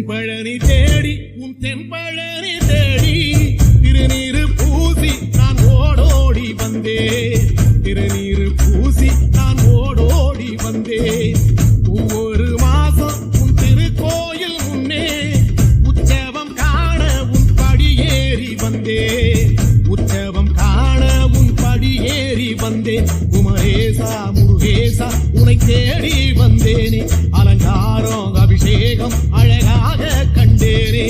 தென்பழனி தேடி உன் தென்பழனி தேடி திருநீரு பூசி நான் ஓடோடி வந்தேன். திருநீரு பூசி நான் ஓடோடி வந்தேன். ஒவ்வொரு மாசம் உன் திருக்கோயில் முன்னே உற்சவம் காண உன் படியேறி வந்தேன். உற்சவம் காண உன் படியேறி வந்தேன். குமரேசா முருகேசா உனை தேடி வந்தேனே. அலங்காரம் அபிஷேகம் அழகாக கண்டேனே.